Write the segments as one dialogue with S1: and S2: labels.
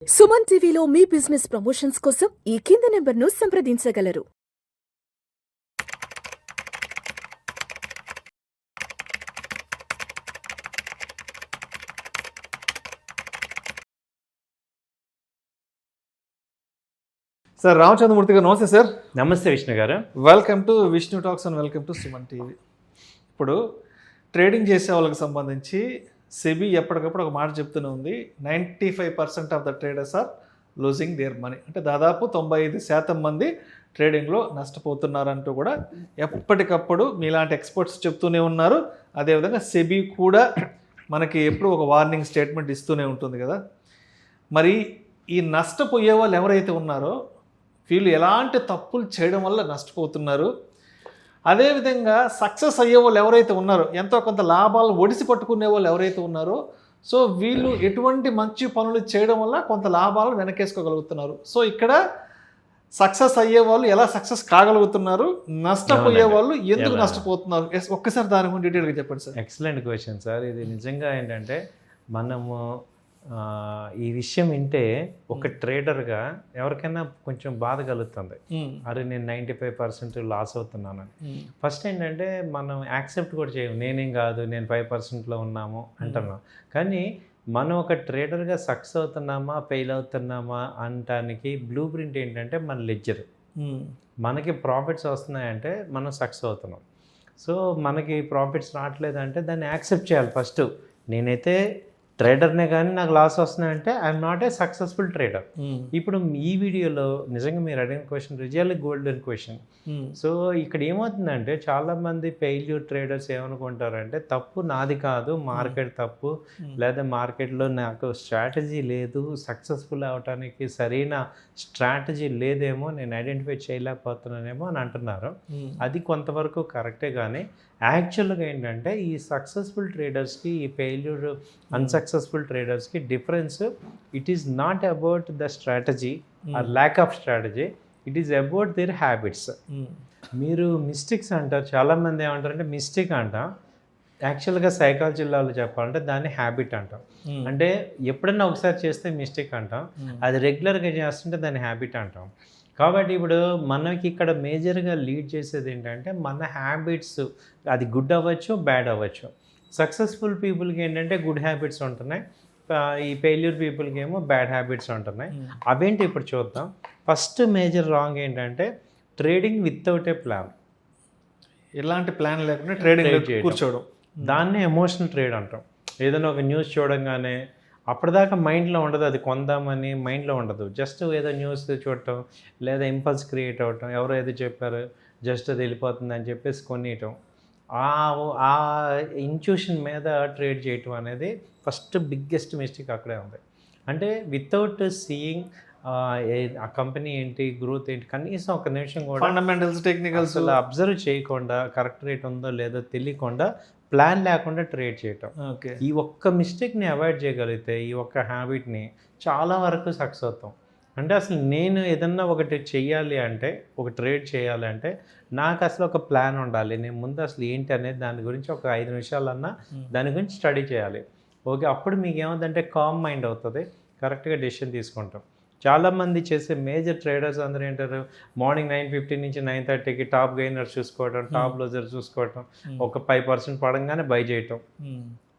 S1: సుమన్ టీవీలో మీ business promotions కోసం ఈ కింది నెంబర్ను సంప్రదించగలరు.
S2: సార్ రామచంద్రమూర్తి గారు నమస్తే సార్.
S3: నమస్తే విష్ణు గారు.
S2: Welcome to Vishnu talks and welcome to Suman TV. ఇప్పుడు ట్రేడింగ్ చేసే వాళ్ళకి సంబంధించి సెబీ ఎప్పటికప్పుడు ఒక మాట చెప్తూనే ఉంది, 95% of the traders are losing their money. అంటే దాదాపు 95% మంది ట్రేడింగ్లో నష్టపోతున్నారంటూ కూడా ఎప్పటికప్పుడు మీలాంటి ఎక్స్పర్ట్స్ చెప్తూనే ఉన్నారు. అదేవిధంగా సెబీ కూడా మనకి ఎప్పుడు ఒక వార్నింగ్ స్టేట్మెంట్ ఇస్తూనే ఉంటుంది కదా. మరి ఈ నష్టపోయే వాళ్ళు ఎవరైతే ఉన్నారో వీళ్ళు ఎలాంటి తప్పులు చేయడం వల్ల నష్టపోతున్నారు, అదేవిధంగా సక్సెస్ అయ్యే వాళ్ళు ఎవరైతే ఉన్నారో, ఎంతో కొంత లాభాలను ఒడిసి పట్టుకునే వాళ్ళు ఎవరైతే ఉన్నారో, సో వీళ్ళు ఎటువంటి మంచి పనులు చేయడం వల్ల కొంత లాభాలను వెనకేసుకోగలుగుతున్నారు. సో ఇక్కడ సక్సెస్ అయ్యే వాళ్ళు ఎలా సక్సెస్ కాగలుగుతున్నారు, నష్టపోయే వాళ్ళు ఎందుకు నష్టపోతున్నారు, ఒక్కసారి దాని గురించి డీటెయిల్గా చెప్పండి సార్.
S3: Excellent question sir. ఇది నిజంగా ఏంటంటే మనము ఈ విషయం వింటే ఒక ట్రేడర్గా ఎవరికైనా కొంచెం బాధ కలుగుతుంది, అరే నేను 95% లాస్ అవుతున్నానని. ఫస్ట్ ఏంటంటే మనం యాక్సెప్ట్ కూడా చేయము, నేనేం కాదు నేను 5%లో ఉన్నాము అంటున్నాం. కానీ మనం ఒక ట్రేడర్గా సక్సెస్ అవుతున్నామా ఫెయిల్ అవుతున్నామా అనటానికి బ్లూ ప్రింట్ ఏంటంటే మన లెడ్జర్. మనకి ప్రాఫిట్స్ వస్తున్నాయంటే మనం సక్సెస్ అవుతున్నాం. సో మనకి ప్రాఫిట్స్ రావట్లేదంటే దాన్ని యాక్సెప్ట్ చేయాలి. ఫస్ట్ నేనైతే ట్రేడర్నే కానీ నాకు లాస్ వస్తున్నాయంటే I'm not a successful trader. ఇప్పుడు ఈ వీడియోలో నిజంగా మీరు అడిగిన question really golden question. So ఇక్కడ ఏమవుతుందంటే చాలామంది ఫెయిల్యూర్ ట్రేడర్స్ ఏమనుకుంటారంటే తప్పు నాది కాదు, మార్కెట్ తప్పు, లేదా మార్కెట్లో నాకు స్ట్రాటజీ లేదు, సక్సెస్ఫుల్ అవడానికి సరైన స్ట్రాటజీ లేదేమో, నేను ఐడెంటిఫై చేయలేకపోతున్నానేమో అని అంటున్నారు. అది కొంతవరకు కరెక్టే. కానీ యాక్చువల్గా ఏంటంటే ఈ సక్సెస్ఫుల్ ట్రేడర్స్కి ఈ ఫెయిల్యూర్ అన్సక్సెస్ఫుల్ ట్రేడర్స్కి difference, it is not about the strategy or lack of strategy, it is about their habits. మీరు మిస్టేక్స్ అంటారు, చాలామంది ఏమంటారంటే మిస్టేక్ అంటాం, యాక్చువల్గా సైకాలజీలో చెప్పాలంటే దాన్ని హ్యాబిట్ అంటాం. అంటే ఎప్పుడైనా ఒకసారి చేస్తే మిస్టేక్ అంటాం, అది రెగ్యులర్గా చేస్తుంటే దాన్ని హ్యాబిట్ అంటాం. కాబట్టి ఇప్పుడు మనకి ఇక్కడ మేజర్గా లీడ్ చేసేది ఏంటంటే మన హ్యాబిట్స్, అది గుడ్ అవ్వచ్చు బ్యాడ్ అవ్వచ్చు. సక్సెస్ఫుల్ పీపుల్కి ఏంటంటే గుడ్ హ్యాబిట్స్ ఉంటున్నాయి, ఈ ఫెయిల్యూర్ పీపుల్కి ఏమో బ్యాడ్ హ్యాబిట్స్ ఉంటున్నాయి. అవేంటి ఇప్పుడు చూద్దాం. ఫస్ట్ మేజర్ రాంగ్ ఏంటంటే ట్రేడింగ్ వితౌట్ ఏ ప్లాన్.
S2: ఎలాంటి ప్లాన్ లేకుండా ట్రేడింగ్ కూర్చోవడం,
S3: దాన్నే ఎమోషనల్ ట్రేడ్ అంటాం. ఏదైనా ఒక న్యూస్ చూడంగానే అప్పటిదాకా మైండ్లో ఉండదు, అది కొందామని మైండ్లో ఉండదు, జస్ట్ ఏదో న్యూస్ చూడటం లేదా ఇంపల్స్ క్రియేట్ అవ్వటం, ఎవరో ఏదో చెప్పారు జస్ట్ అది వెళ్ళిపోతుంది అని చెప్పేసి కొనియటం, ఆ ఇంట్యూషన్ మీద ట్రేడ్ చేయటం అనేది ఫస్ట్ బిగ్గెస్ట్ మిస్టేక్ అక్కడే ఉంది. అంటే వితౌట్ సీయింగ్ ఆ కంపెనీ ఏంటి, గ్రోత్ ఏంటి, కనీసం ఒక నిమిషం కూడా
S2: ఫండమెంటల్స్ టెక్నికల్స్
S3: అబ్జర్వ్ చేయకుండా, కరెక్ట్ రేట్ ఉందో లేదో తెలియకుండా ప్లాన్ లేకుండా ట్రేడ్ చేయటం. ఈ ఒక్క మిస్టేక్ని అవాయిడ్ చేయగలిగితే, ఈ ఒక్క హ్యాబిట్ని చాలా వరకు సక్సెస్ అవుతాం. అంటే అసలు నేను ఏదన్నా ఒకటి చెయ్యాలి అంటే, ఒక ట్రేడ్ చేయాలి అంటే నాకు అసలు ఒక ప్లాన్ ఉండాలి. నేను ముందు అసలు ఏంటి అనేది దాని గురించి ఒక 5 నిమిషాలన్నా దాని గురించి స్టడీ చేయాలి. ఓకే, అప్పుడు మీకు ఏమవుతుందంటే కామ్ మైండ్ అవుతుంది, కరెక్ట్గా డెసిషన్ తీసుకుంటాం. చాలామంది చేసే మేజర్ ట్రేడర్స్ అందరూ ఏంటారు, మార్నింగ్ 9:15 నుంచి 9:30కి టాప్ గెయినర్స్ చూసుకోవటం, టాప్ లూజర్ చూసుకోవటం, ఒక 5% పడంగానే బై చేయటం,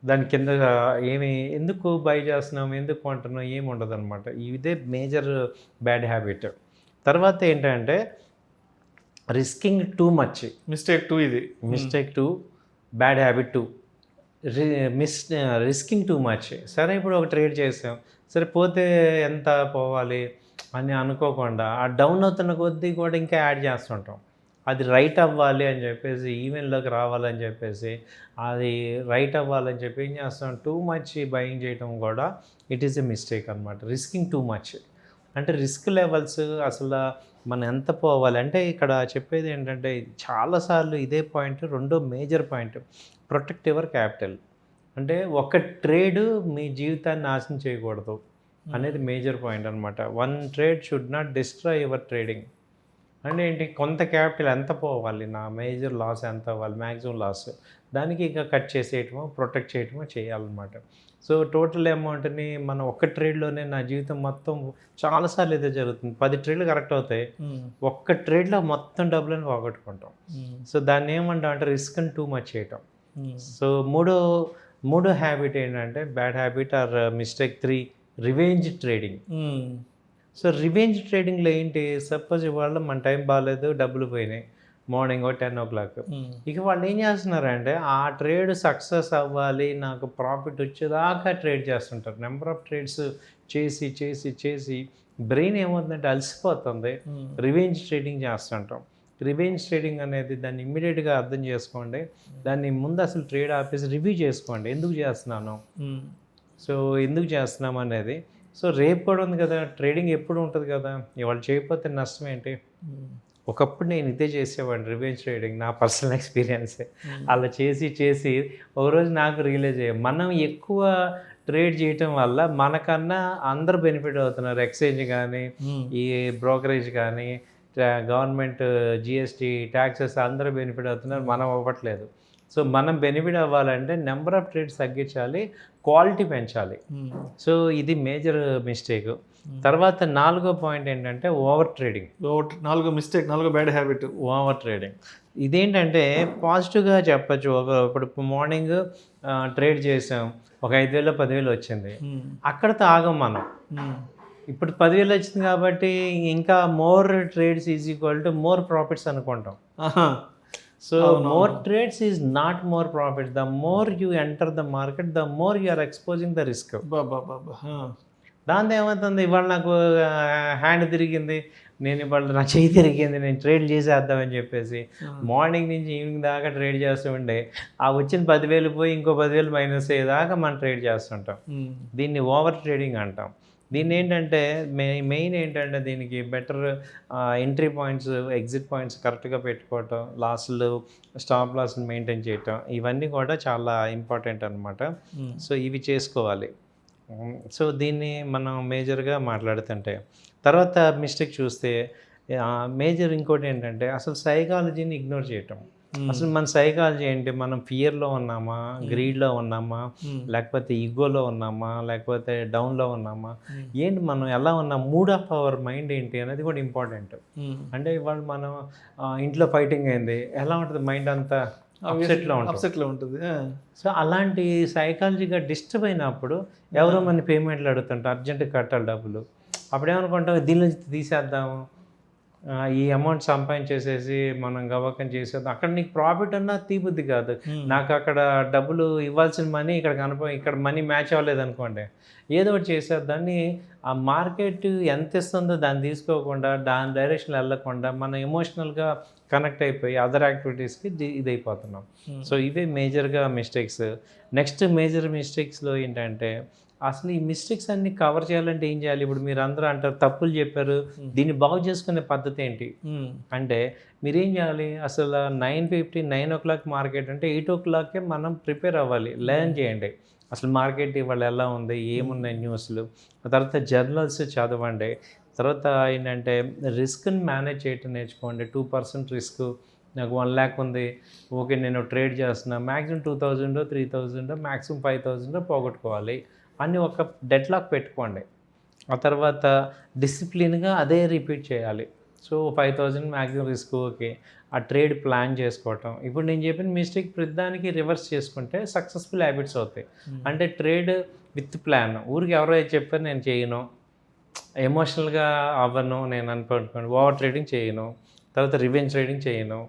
S3: దాని కింద ఎందుకు బై చేస్తున్నాం, ఎందుకు కొంటున్నాం, ఏమి ఉండదు అనమాట. ఇదే మేజర్ బ్యాడ్ హ్యాబిట్. తర్వాత ఏంటంటే risking too much. Mistake too bad habit two. Risking too much. సరే ఇప్పుడు ఒక ట్రేడ్ చేసాం, సరే పోతే ఎంత పోవాలి అని అనుకోకుండా ఆ డౌన్ అవుతున్న కొద్దీ కూడా ఇంకా యాడ్ చేస్తుంటాం. అది రైట్ అవ్వాలి అని చెప్పేసి, ఈవెన్లోకి రావాలని చెప్పేసి, అది రైట్ అవ్వాలని చెప్పి ఏం చేస్తాం, టూ మచ్ బయింగ్ చేయడం కూడా ఇట్ ఈస్ ఎ మిస్టేక్ అనమాట. రిస్కింగ్ టూ మచ్ అంటే రిస్క్ లెవెల్స్ అసలు మనం ఎంత పోవాలి అంటే, ఇక్కడ చెప్పేది ఏంటంటే చాలాసార్లు ఇదే పాయింట్. రెండో major point, protect your capital. అంటే ఒక ట్రేడ్ మీ జీవితాన్ని నాశనం చేయకూడదు అనేది మేజర్ పాయింట్ అనమాట. One trade should not destroy your trading. అంటే ఏంటి, కొంత క్యాపిటల్ ఎంత పోవాలి, నా మేజర్ లాస్ ఎంత అవ్వాలి, మ్యాక్సిమం లాస్, దానికి ఇంకా కట్ చేసేయటమో ప్రొటెక్ట్ చేయటమో చేయాలన్నమాట. సో టోటల్ అమౌంట్ని మనం ఒక్క ట్రేడ్లోనే, నా జీవితం మొత్తం చాలాసార్లు ఇదే జరుగుతుంది, 10 ట్రేడ్లు కరెక్ట్ అవుతాయి, ఒక్క ట్రేడ్లో మొత్తం డబ్బులను పోగొట్టుకుంటాం. సో దాన్ని ఏమంటాం అంటే రిస్క్ అని టూ మచ్ చేయటం. సో మూడో హ్యాబిట్ ఏంటంటే, bad habit or mistake 3, revenge trading. So revenge ట్రేడింగ్లో ఏంటి, సపోజ్ ఇవాళ మన టైం బాగాలేదు, డబ్బులు పోయినాయి మార్నింగ్ 10 o'clock, ఇక వాళ్ళు ఏం చేస్తున్నారంటే ఆ ట్రేడ్ సక్సెస్ అవ్వాలి, నాకు ప్రాఫిట్ వచ్చేదాకా ట్రేడ్ చేస్తుంటారు. నెంబర్ ఆఫ్ ట్రేడ్స్ చేసి చేసి చేసి బ్రెయిన్ ఏమవుతుందంటే అలసిపోతుంది, రివెంజ్ ట్రేడింగ్ చేస్తుంటాం. రివెంజ్ ట్రేడింగ్ అనేది దాన్ని ఇమ్మీడియట్గా అర్థం చేసుకోండి, దాన్ని ముందు అసలు ట్రేడ్ ఆపేసి రివ్యూ చేసుకోండి, ఎందుకు చేస్తున్నాను, సో ఎందుకు చేస్తున్నాం అనేది. సో రేపు కూడా ఉంది కదా, ట్రేడింగ్ ఎప్పుడు ఉంటుంది కదా, ఇవాళ చేయకపోతే నష్టం ఏంటి. ఒకప్పుడు నేను ఇదే చేసేవాడిని, రివెంజ్ ట్రేడింగ్, నా పర్సనల్ ఎక్స్పీరియన్సే. అలా చేసి చేసి ఒకరోజు నాకు రియలైజ్ అయ్యాయి, మనం ఎక్కువ ట్రేడ్ చేయటం వల్ల మనకన్నా అందరూ బెనిఫిట్ అవుతున్నారు. ఎక్స్చేంజ్ కానీ, ఈ బ్రోకరేజ్ కానీ, గవర్నమెంట్ జిఎస్టీ ట్యాక్సెస్ అందరూ బెనిఫిట్ అవుతున్నారు, మనం అవ్వట్లేదు. సో మనం బెనిఫిట్ అవ్వాలంటే నెంబర్ ఆఫ్ ట్రేడ్స్ తగ్గించాలి, క్వాలిటీ పెంచాలి. సో ఇది మేజర్ మిస్టేక్. తర్వాత 4వ పాయింట్ ఏంటంటే over trading.
S2: 4 bad habit
S3: over trading. ఇదేంటంటే పాజిటివ్గా చెప్పచ్చు. ఇప్పుడు మార్నింగ్ ట్రేడ్ చేసాం, ఒక 5,000 10,000 వచ్చింది, అక్కడతో ఆగం మనం. ఇప్పుడు 10,000 వచ్చింది కాబట్టి ఇంకా more trades is equal to more profits అనుకుంటాం. So more trades is not more profit. The more you enter the market, the more you are exposing the risk. దాంతో ఏమవుతుంది, ఇవాళ నాకు హ్యాండ్ తిరిగింది, నేను ఇవాళ నా చేయి తిరిగింది, నేను ట్రేడ్ చేసేద్దామని చెప్పేసి మార్నింగ్ నుంచి ఈవినింగ్ దాకా ట్రేడ్ చేస్తూ ఉండే ఆ వచ్చిన 10,000 పోయి ఇంకో 10,000 మైనస్ అయ్యేదాకా మనం ట్రేడ్ చేస్తుంటాం. దీన్ని ఓవర్ ట్రేడింగ్ అంటాం. దీన్ని ఏంటంటే మెయిన్ ఏంటంటే దీనికి better entry points, exit points కరెక్ట్గా పెట్టుకోవటం, లాస్లు, స్టాప్ లాస్ని మెయింటైన్ చేయటం, ఇవన్నీ కూడా చాలా ఇంపార్టెంట్ అనమాట. సో ఇవి చేసుకోవాలి. సో దీన్ని మనం మేజర్గా మాట్లాడుతుంటే, తర్వాత మిస్టేక్ చూస్తే మేజర్ ఇంకోటి ఏంటంటే అసలు సైకాలజీని ఇగ్నోర్ చేయటం. అసలు మన సైకాలజీ ఏంటి, మనం ఫియర్లో ఉన్నామా, గ్రీడ్లో ఉన్నామా, లేకపోతే ఈగోలో ఉన్నామా, లేకపోతే డౌన్లో ఉన్నామా, ఏంటి మనం ఎలా ఉన్నాం, మూడ్ ఆఫ్ అవర్ మైండ్ ఏంటి అనేది కూడా ఇంపార్టెంట్. అంటే ఇవాళ మనం ఇంట్లో ఫైటింగ్ అయింది, ఎలా ఉంటుంది మైండ్ అంతా అప్సెట్లో ఉంటుంది. సో అలాంటి సైకాలజీగా డిస్టర్బ్ అయినప్పుడు ఎవరో మన పేమెంట్లు అడుగుతుంటారు, అర్జెంటుగా కట్టాలి డబ్బులు, అప్పుడేమనుకుంటాం దీని నుంచి తీసేద్దాము, ఈ అమౌంట్ సంపాదించేసేసి మనం గవ్వకం చేసేద్దాం. అక్కడ నీకు ప్రాఫిట్ అన్నా తీబుద్ధి కాదు, నాకు అక్కడ డబ్బులు ఇవ్వాల్సిన మనీ ఇక్కడ మనీ మ్యాచ్ అవ్వలేదు అనుకోండి, ఏదో ఒకటి చేసేద్దాన్ని. ఆ మార్కెట్ ఎంత ఇస్తుందో దాన్ని తీసుకోకుండా, దాని డైరెక్షన్లో వెళ్ళకుండా మనం ఎమోషనల్గా కనెక్ట్ అయిపోయి అదర్ యాక్టివిటీస్కి ఇదైపోతున్నాం. సో ఇవే మేజర్గా మిస్టేక్స్. నెక్స్ట్ మేజర్ మిస్టేక్స్లో ఏంటంటే అసలు ఈ మిస్టేక్స్ అన్ని కవర్ చేయాలంటే ఏం చేయాలి. ఇప్పుడు మీరు అందరూ అంటారు తప్పులు చెప్పారు, దీన్ని బాగు చేసుకునే పద్ధతి ఏంటి అంటే మీరేం చేయాలి, అసలు 9:50 9 o'clock మార్కెట్ అంటే 8 o'clockకే మనం ప్రిపేర్ అవ్వాలి, లెర్న్ చేయండి. అసలు మార్కెట్ ఇవాళ ఎలా ఉంది, ఏమున్నాయి న్యూస్లు, తర్వాత జర్నల్స్ చదవండి. తర్వాత ఏంటంటే రిస్క్ని మేనేజ్ చేయటం నేర్చుకోండి. 2% రిస్క్, నాకు 1 lakh ఉంది, ఓకే నేను ట్రేడ్ చేస్తున్నా, మ్యాక్సిమం 2,000 3,000 మ్యాక్సిమం 5,000 పోగొట్టుకోవాలి అని ఒక డెడ్ లాక్ పెట్టుకోండి. ఆ తర్వాత డిసిప్లిన్గా అదే రిపీట్ చేయాలి. సో 5,000 మ్యాక్సిమం రిస్క్, ఓకే ఆ ట్రేడ్ ప్లాన్ చేసుకోవటం. ఇప్పుడు నేను చెప్పిన మిస్టేక్ ప్రతిదానికి రివర్స్ చేసుకుంటే సక్సెస్ఫుల్ హ్యాబిట్స్ అవుతాయి. అంటే ట్రేడ్ విత్ ప్లాన్, ఊరికి ఎవరో చెప్పారు నేను చేయను, ఎమోషనల్గా అవ్వను, నేను అనుకోండి ఓవర్ ట్రేడింగ్ చేయను, తర్వాత రివెంజ్ ట్రేడింగ్ చేయను.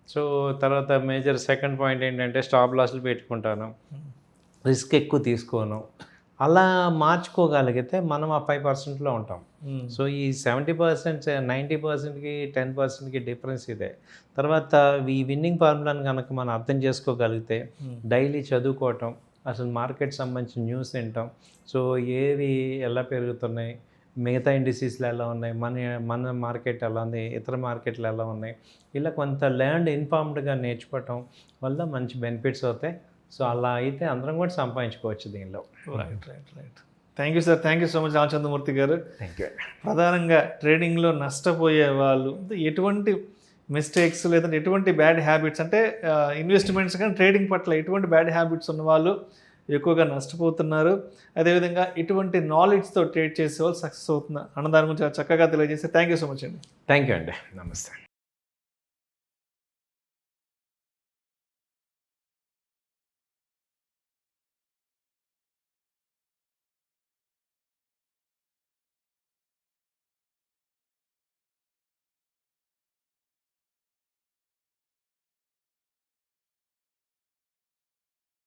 S3: సో తర్వాత మేజర్ సెకండ్ పాయింట్ ఏంటంటే స్టాప్ లాస్లు పెట్టుకుంటాను, రిస్క్ ఎక్కువ తీసుకోను. అలా మార్చుకోగలిగితే మనం ఆ 5%లో ఉంటాం. సో ఈ 70% 90%కి 10%కి డిఫరెన్స్ ఇదే. తర్వాత ఈ విన్నింగ్ ఫార్ములాని కనుక మనం అర్థం చేసుకోగలిగితే డైలీ చదువుకోవటం, అసలు మార్కెట్ సంబంధించిన న్యూస్ వింటాం, సో ఏవి ఎలా పెరుగుతున్నాయి, మిగతా ఇండిసీస్లు ఎలా ఉన్నాయి, మన మార్కెట్ ఎలా ఉంది, ఇతర మార్కెట్లు ఎలా ఉన్నాయి, ఇలా కొంత లెర్న్డ్ ఇన్ఫార్మ్డ్గా నేర్చుకోవటం వల్ల మంచి బెనిఫిట్స్ అవుతాయి. సో అలా అయితే అందరం కూడా సంపాదించుకోవచ్చు దీనిలో.
S2: Right. Thank you sir, thank you so much Ramachandramurthy garu.
S3: Thank you.
S2: ప్రధానంగా ట్రేడింగ్లో నష్టపోయే వాళ్ళు ఎటువంటి మిస్టేక్స్ లేదంటే ఎటువంటి బ్యాడ్ హ్యాబిట్స్ అంటే ఇన్వెస్ట్మెంట్స్ కానీ ట్రేడింగ్ పట్ల ఎటువంటి బ్యాడ్ హ్యాబిట్స్ ఉన్న వాళ్ళు ఎక్కువగా నష్టపోతున్నారు, అదేవిధంగా ఇటువంటి నాలెడ్జ్తో ట్రేడ్ చేసే వాళ్ళు సక్సెస్ అవుతున్నారు అన్న దాని గురించి చక్కగా తెలియజేస్తే థ్యాంక్ యూ సో మచ్ అండి.
S3: థ్యాంక్ యూ అండి. నమస్తే.